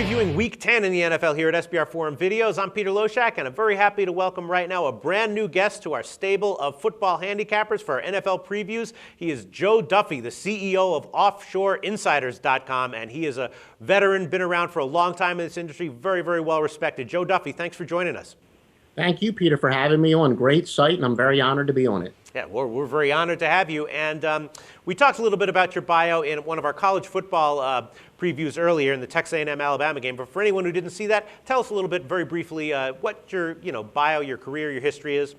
Previewing Week 10 in the NFL here at SBR Forum Videos. I'm Peter Loshak, and I'm very happy to welcome right now a brand new guest to our stable of football handicappers for our NFL previews. He is Joe Duffy, the CEO of OffshoreInsiders.com, and he is a veteran, been around for a long time in this industry, very, very well respected. Joe Duffy, thanks for joining us. Thank you, Peter, for having me on. Great site, and I'm very honored to be on it. Yeah, we're very honored to have you. And we talked a little bit about your bio in one of our college football previews earlier in the Texas A&M Alabama game. But for anyone who didn't see that, tell us a little bit, very briefly, what your bio, your career, your history is.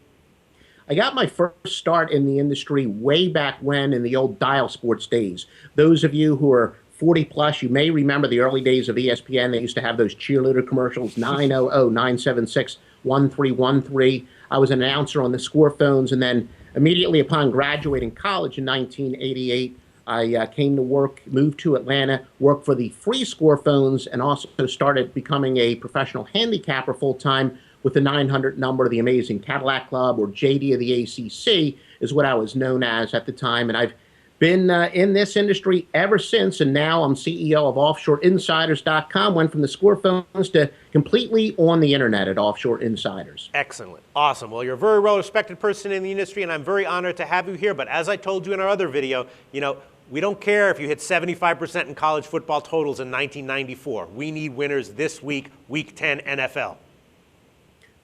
I got my first start in the industry way back when in the old dial sports days. Those of you who are 40 plus, you may remember the early days of ESPN. They used to have those cheerleader commercials, 900-976-1313. I was an announcer on the score phones, and then immediately upon graduating college in 1988, I came to work, moved to Atlanta, worked for the free score phones, and also started becoming a professional handicapper full-time with the 900 number, the Amazing Cadillac Club, or JD of the ACC, is what I was known as at the time. And I've been in this industry ever since, and now I'm CEO of OffshoreInsiders.com. Went from the score phones to completely on the internet at Offshore Insiders. Excellent. Awesome. Well, you're a very well-respected person in the industry, and I'm very honored to have you here. But as I told you in our other video, we don't care if you hit 75% in college football totals in 1994. We need winners this week, Week 10 NFL.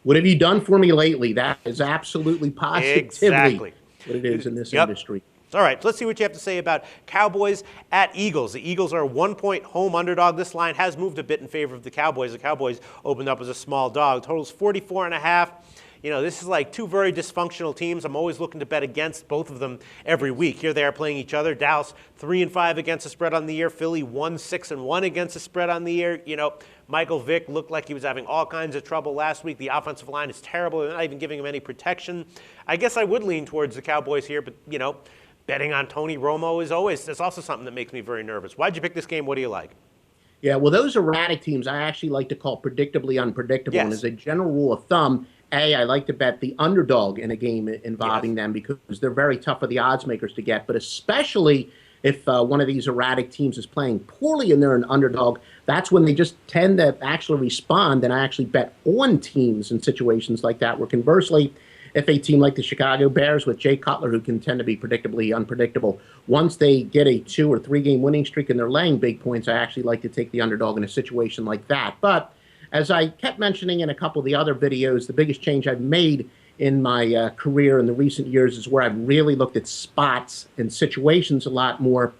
What have you done for me lately? That is absolutely positively what it is in this industry. All right, let's see what you have to say about Cowboys at Eagles. The Eagles are a 1-point home underdog. This line has moved a bit in favor of the Cowboys. The Cowboys opened up as a small dog. Total's 44.5. This is like two very dysfunctional teams. I'm always looking to bet against both of them every week. Here they are playing each other. Dallas 3-5 against the spread on the year. Philly 1-6-1 against the spread on the year. Michael Vick looked like he was having all kinds of trouble last week. The offensive line is terrible. They're not even giving him any protection. I guess I would lean towards the Cowboys here, but betting on Tony Romo that's also something that makes me very nervous. Why'd you pick this game? What do you like? Yeah, well, those erratic teams I actually like to call predictably unpredictable. Yes. And as a general rule of thumb, I like to bet the underdog in a game involving them because they're very tough for the odds makers to get. But especially if one of these erratic teams is playing poorly and they're an underdog, that's when they just tend to actually respond. And I actually bet on teams in situations like that, where conversely, if a team like the Chicago Bears with Jay Cutler, who can tend to be predictably unpredictable, once they get a 2 or 3 game winning streak and they're laying big points, I actually like to take the underdog in a situation like that. But as I kept mentioning in a couple of the other videos, the biggest change I've made in my career in the recent years is where I've really looked at spots and situations a lot more.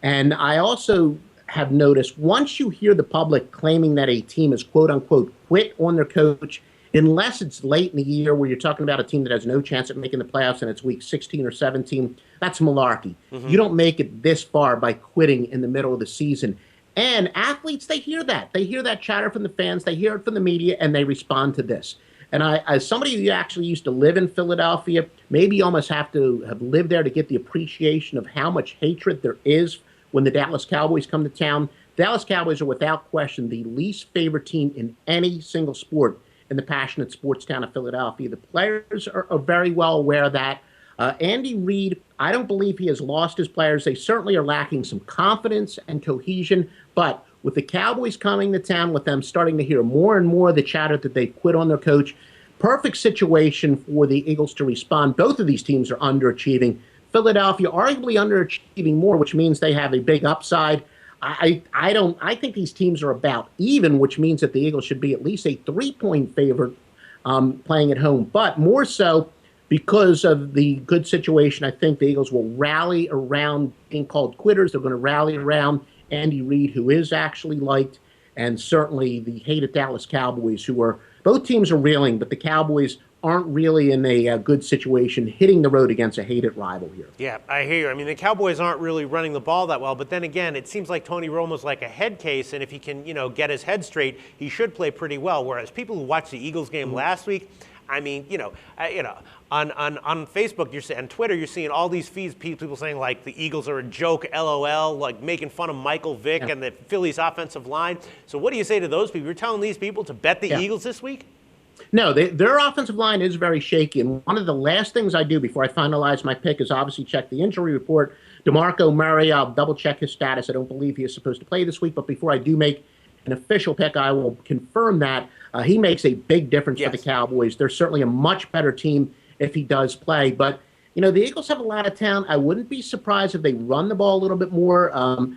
And I also have noticed once you hear the public claiming that a team is quote unquote quit on their coach, unless it's late in the year where you're talking about a team that has no chance at making the playoffs and it's week 16 or 17, that's malarkey. Mm-hmm. You don't make it this far by quitting in the middle of the season. And athletes, they hear that. They hear that chatter from the fans. They hear it from the media, and they respond to this. And as somebody who actually used to live in Philadelphia, maybe you almost have to have lived there to get the appreciation of how much hatred there is when the Dallas Cowboys come to town. Dallas Cowboys are without question the least favorite team in any single sport in the passionate sports town of Philadelphia. The players are very well aware of that. Andy Reid, I don't believe he has lost his players. They certainly are lacking some confidence and cohesion. But with the Cowboys coming to town, with them starting to hear more and more the chatter that they quit on their coach, perfect situation for the Eagles to respond. Both of these teams are underachieving. Philadelphia arguably underachieving more, which means they have a big upside. I think these teams are about even, which means that the Eagles should be at least a 3-point favorite playing at home. But more so, because of the good situation, I think the Eagles will rally around being called quitters. They're going to rally around Andy Reid, who is actually liked, and certainly the hated Dallas Cowboys, who are, both teams are reeling, but the Cowboys aren't really in a good situation hitting the road against a hated rival here. Yeah, I hear you. I mean, the Cowboys aren't really running the ball that well, but then again, it seems like Tony Romo's like a head case, and if he can, get his head straight, he should play pretty well. Whereas people who watched the Eagles game last week, I mean, on Facebook, on Twitter, you're seeing all these feeds, people saying like the Eagles are a joke, LOL, like making fun of Michael Vick and the Phillies offensive line. So what do you say to those people? You're telling these people to bet the Eagles this week? No, their offensive line is very shaky. And one of the last things I do before I finalize my pick is obviously check the injury report. DeMarco Murray, I'll double check his status. I don't believe he is supposed to play this week. But before I do make an official pick. I will confirm that. He makes a big difference for the Yes. Cowboys. They're certainly a much better team if he does play. But, you know, the Eagles have a lot of talent. I wouldn't be surprised if they run the ball a little bit more.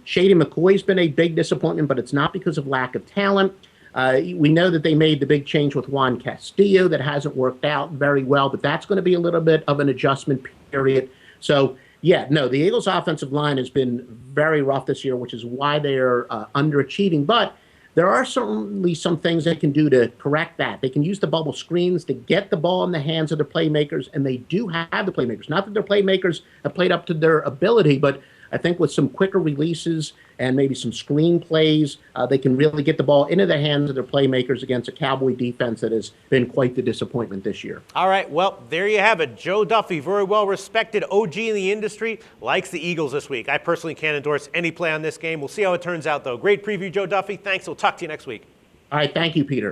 Shady McCoy's been a big disappointment, but it's not because of lack of talent. We know that they made the big change with Juan Castillo that hasn't worked out very well, but that's going to be a little bit of an adjustment period. So, yeah, no, the Eagles' offensive line has been very rough this year, which is why they are underachieving. But there are certainly some things they can do to correct that. They can use the bubble screens to get the ball in the hands of the playmakers, and they do have the playmakers. Not that their playmakers have played up to their ability, but I think with some quicker releases and maybe some screen plays, they can really get the ball into the hands of their playmakers against a Cowboy defense that has been quite the disappointment this year. All right, well, there you have it. Joe Duffy, very well-respected OG in the industry, likes the Eagles this week. I personally can't endorse any play on this game. We'll see how it turns out, though. Great preview, Joe Duffy. Thanks. We'll talk to you next week. All right, thank you, Peter.